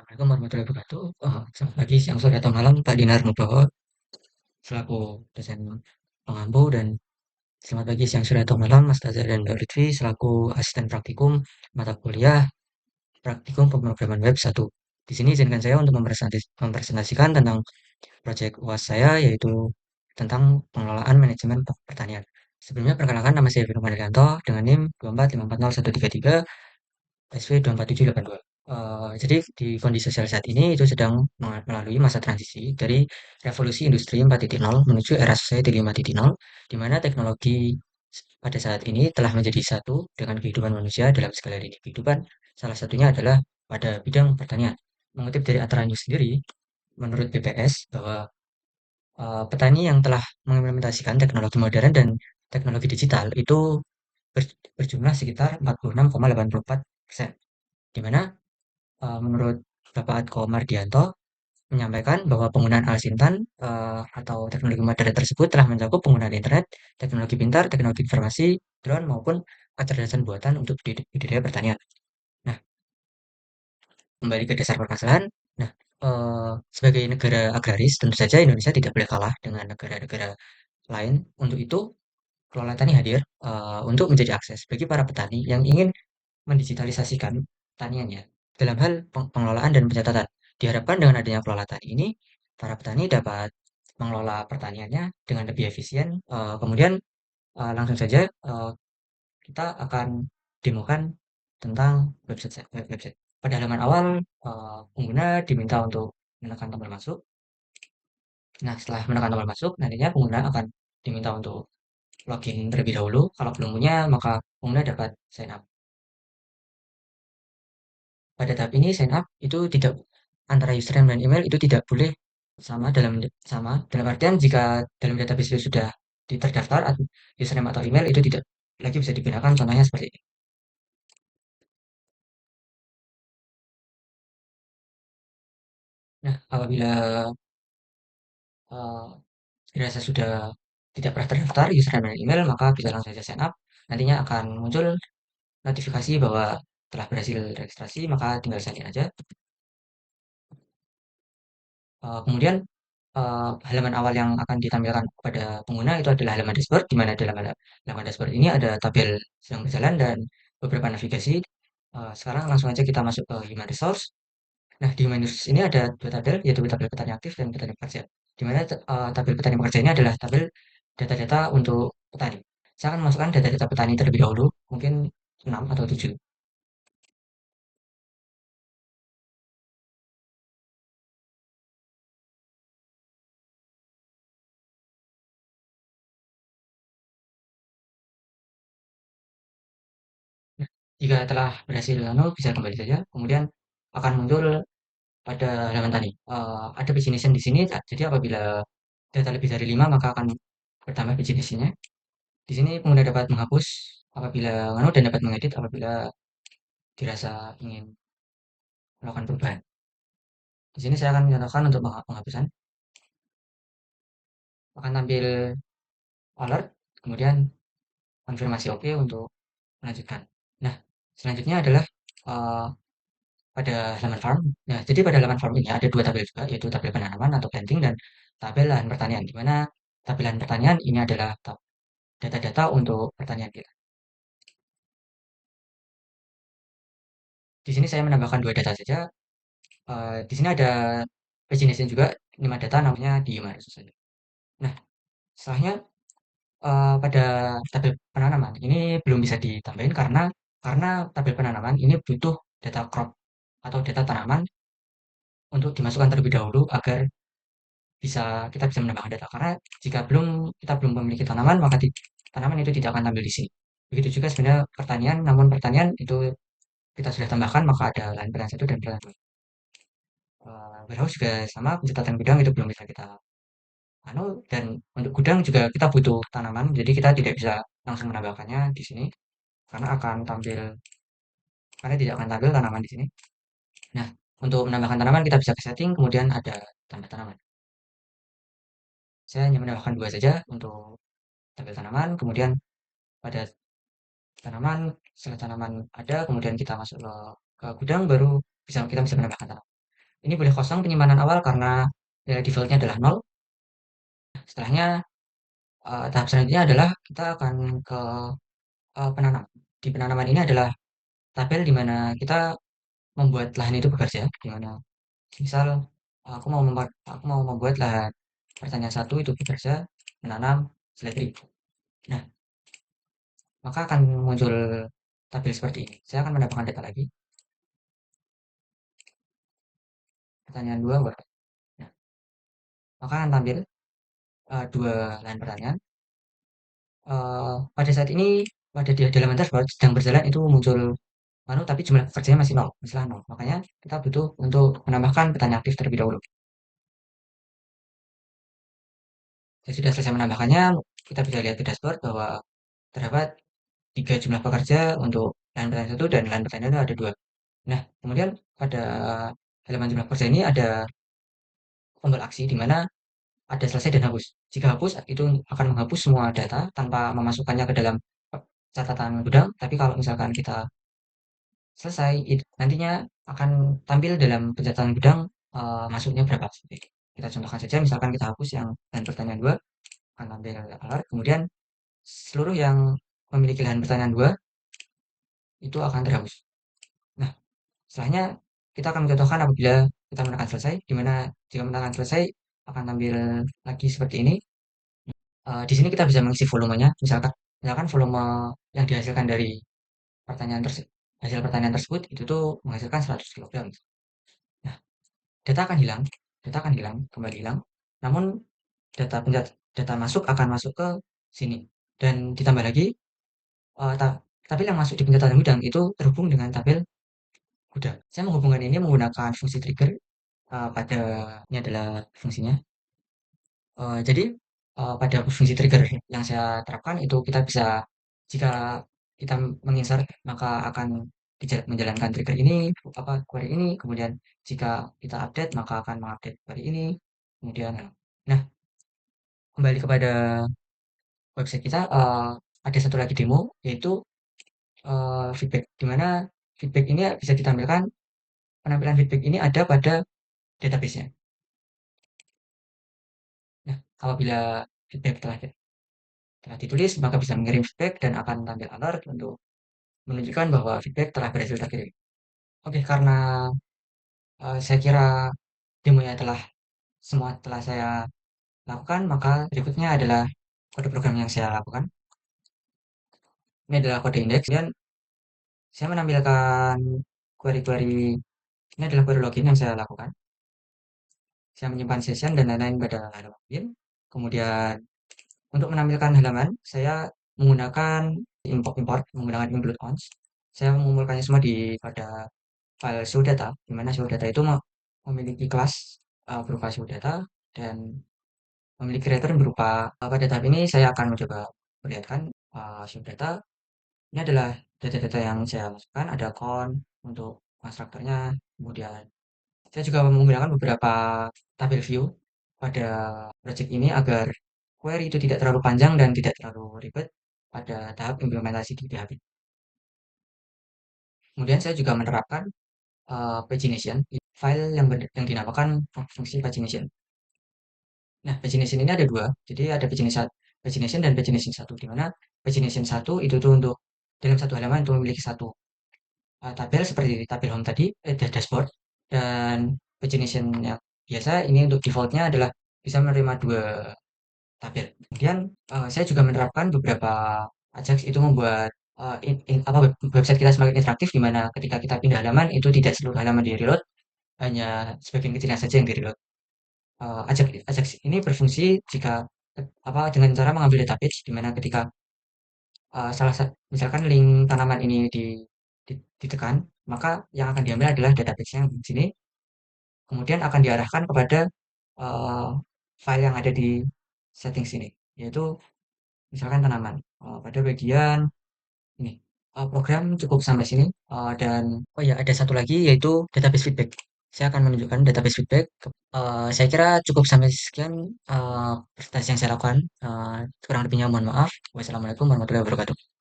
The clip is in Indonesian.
Assalamualaikum warahmatullahi wabarakatuh. Selamat pagi, siang, sore, atau malam, Pak Dinar Nugroho, selaku dosen pengampu, dan selamat pagi, siang, sore, atau malam, Mas Taza dan Mbak Lutfi, selaku asisten praktikum mata kuliah praktikum pemrograman web 1. Di sini izinkan saya untuk mempresentasikan tentang proyek UAS saya, yaitu tentang pengelolaan manajemen pertanian. Sebelumnya, perkenalkan, nama saya Firman Irianto dengan NIM 2454133 SV24782. Jadi di kondisi sosial saat ini itu sedang melalui masa transisi dari revolusi industri 4.0 menuju era society 5.0, di mana teknologi pada saat ini telah menjadi satu dengan kehidupan manusia dalam segala lini kehidupan. Salah satunya adalah pada bidang pertanian. Mengutip dari Atra News sendiri, menurut BPS bahwa petani yang telah mengimplementasikan teknologi modern dan teknologi digital itu berjumlah sekitar 46,84%, di mana menurut Bapak Atko Mardianto menyampaikan bahwa penggunaan alas intan atau teknologi modern tersebut telah mencakup penggunaan internet, teknologi pintar, teknologi informasi, drone maupun kecerdasan buatan untuk budidaya pertanian. Nah, kembali ke dasar permasalahan. Nah, sebagai negara agraris, tentu saja Indonesia tidak boleh kalah dengan negara-negara lain. Untuk itu, Kelola Tani hadir untuk menjadi akses bagi para petani yang ingin mendigitalisasikan pertaniannya dalam hal pengelolaan dan pencatatan. Diharapkan dengan adanya kelola tani ini, para petani dapat mengelola pertaniannya dengan lebih efisien. Kemudian langsung saja kita akan demokan tentang website. Pada halaman awal, pengguna diminta untuk menekan tombol masuk. Nah, setelah menekan tombol masuk, nantinya pengguna akan diminta untuk login terlebih dahulu. Kalau belum punya, maka pengguna dapat sign up. Pada tahap ini sign up itu tidak antara username dan email itu tidak boleh sama dalam artian jika dalam database itu sudah terdaftar username atau email itu tidak lagi bisa digunakan, contohnya seperti ini. Nah, apabila uh, dirasa sudah tidak pernah terdaftar username dan email, maka bisa langsung saja sign up. Nantinya akan muncul notifikasi bahwa telah berhasil registrasi, maka tinggal sign in aja. Kemudian halaman awal yang akan ditampilkan kepada pengguna itu adalah halaman dashboard, di mana dalam halaman dashboard ini ada tabel sedang berjalan dan beberapa navigasi. Sekarang langsung aja kita masuk ke human resource. Nah, di human resource ini ada dua tabel, yaitu tabel petani aktif dan petani pekerja. Di mana tabel petani pekerja ini adalah tabel data-data untuk petani. Saya akan masukkan data-data petani terlebih dahulu, mungkin 6 atau 7. Nah, jika telah berhasil bisa kembali saja. Kemudian akan muncul pada halaman tani. Ada pagination di sini, jadi apabila data lebih dari 5 maka akan bertambah pagination-nya. Di sini pengguna dapat menghapus apabila dan dapat mengedit apabila dirasa ingin melakukan perubahan. Di sini saya akan mencontohkan untuk penghapusan. Akan tampil alert, kemudian konfirmasi OK untuk melanjutkan. Nah, selanjutnya adalah uh, pada halaman farm. Nah, jadi pada halaman farm ini ada dua tabel juga, yaitu tabel penanaman atau planting dan tabel lahan pertanian, di mana tabel lahan pertanian ini adalah data-data untuk pertanian kita. Di sini saya menambahkan dua data saja. Di sini ada pagination juga, 5 data namanya di human resource saja. Nah, setelahnya pada tabel penanaman ini belum bisa ditambahin karena tabel penanaman ini butuh data crop atau data tanaman untuk dimasukkan terlebih dahulu agar kita bisa menambahkan data. Karena jika kita belum memiliki tanaman, maka tanaman itu tidak akan tampil di sini. Begitu juga sebenarnya pertanian, namun pertanian itu kita sudah tambahkan, maka ada lahan pertanian satu dan pertanian dua. Warehouse juga sama, pencatatan gudang itu belum bisa kita dan untuk gudang juga kita butuh tanaman, jadi kita tidak bisa langsung menambahkannya di sini karena akan tampil karena tidak akan tampil tanaman di sini. Nah, untuk menambahkan tanaman kita bisa ke setting, kemudian ada tambah tanaman. Saya hanya menambahkan dua saja untuk tabel tanaman, kemudian pada tanaman, setelah tanaman ada, kemudian kita masuk ke gudang, baru kita bisa menambahkan tanaman. ini boleh kosong penyimpanan awal karena nilai defaultnya adalah nol. Setelahnya tahap selanjutnya adalah kita akan ke penanam. Di penanaman ini adalah tabel di mana kita membuat lahan itu bekerja, di mana misal aku mau membuat lahan pertanyaan satu itu bekerja menanam seledri. Nah, maka akan muncul tabel seperti ini. Saya akan menambahkan data lagi. Pertanyaan dua, Mbak. Nah, maka akan tampil dua lahan pertanyaan. Pada saat ini pada di halaman dashboard sedang berjalan itu muncul tapi jumlah pekerjanya masih nol, misalnya nol. Makanya kita butuh untuk menambahkan petanya aktif terlebih dahulu. Saya sudah selesai menambahkannya, kita bisa lihat di dashboard bahwa terdapat tiga jumlah pekerja untuk lahan pertanian satu dan lahan pertanian itu ada dua. Nah, kemudian pada halaman jumlah pekerja ini ada tombol aksi di mana ada selesai dan hapus. Jika hapus, itu akan menghapus semua data tanpa memasukkannya ke dalam catatan gudang. Tapi kalau misalkan kita selesai, nantinya akan tampil dalam pencatatan gudang masuknya berapa. Kita contohkan saja, misalkan kita hapus yang lahan pertanian 2, akan tampil alert. Kemudian seluruh yang memiliki lahan pertanian 2 itu akan terhapus. Nah, setelahnya kita akan mencontohkan apabila kita menekan selesai, di mana jika menekan selesai akan tampil lagi seperti ini. Di sini kita bisa mengisi volumenya, misalkan volume yang dihasilkan dari hasil pertanian tersebut itu tuh menghasilkan 100 kg. Nah, data akan hilang, kembali hilang. Namun data masuk akan masuk ke sini dan ditambah lagi tabel yang masuk di pencatatan gudang itu terhubung dengan tabel gudang. Saya menghubungkan ini menggunakan fungsi trigger pada ini adalah fungsinya. Jadi pada fungsi trigger yang saya terapkan itu kita bisa jika kita menginsert maka akan menjalankan trigger ini query ini, kemudian jika kita update maka akan mengupdate query ini, kemudian nah kembali kepada website kita ada satu lagi demo yaitu feedback, di mana feedback ini bisa ditampilkan, penampilan feedback ini ada pada database-nya. Nah, apabila feedback telah ditulis, maka bisa mengirim feedback dan akan tampil alert untuk menunjukkan bahwa feedback telah berhasil terkirim. Oke, karena saya kira demonya semua telah saya lakukan, maka berikutnya adalah kode program yang saya lakukan. Ini adalah kode indeks, dan saya menampilkan query-query, ini adalah query login yang saya lakukan. Saya menyimpan session dan lain-lain pada halaman login. Kemudian untuk menampilkan halaman, saya menggunakan import menggunakan include ons. Saya mengumpulkannya semua pada file show data, di mana show data itu memiliki kelas berupa show data dan memiliki return berupa pada tahap ini saya akan mencoba perlihatkan show data. Ini adalah data-data yang saya masukkan, ada count untuk konstruktornya, kemudian saya juga menggunakan beberapa tabel view pada project ini agar query itu tidak terlalu panjang dan tidak terlalu ribet pada tahap implementasi di PHP. Kemudian saya juga menerapkan pagination, file yang dinamakan fungsi pagination. Nah, pagination ini ada dua, jadi ada pagination dan pagination satu, di mana pagination satu itu tuh untuk dalam satu halaman itu memiliki satu tabel seperti tabel home tadi, dashboard, dan pagination yang biasa ini untuk defaultnya adalah bisa menerima dua tabel. Kemudian saya juga menerapkan beberapa Ajax itu membuat website kita semakin interaktif, di mana ketika kita pindah halaman itu tidak seluruh halaman di reload, hanya sebagian kecilnya saja yang di reload. Ajax ini berfungsi jika dengan cara mengambil database, di mana ketika misalkan link tanaman ini ditekan, maka yang akan diambil adalah database yang di sini, kemudian akan diarahkan kepada uh, file yang ada di setting sini, yaitu misalkan tanaman. Pada bagian ini program cukup sampai sini, dan oh ya ada satu lagi yaitu database feedback. Saya akan menunjukkan database feedback. Saya kira cukup sampai sekian presentasi yang saya lakukan. Kurang lebihnya mohon maaf. Wassalamualaikum warahmatullahi wabarakatuh.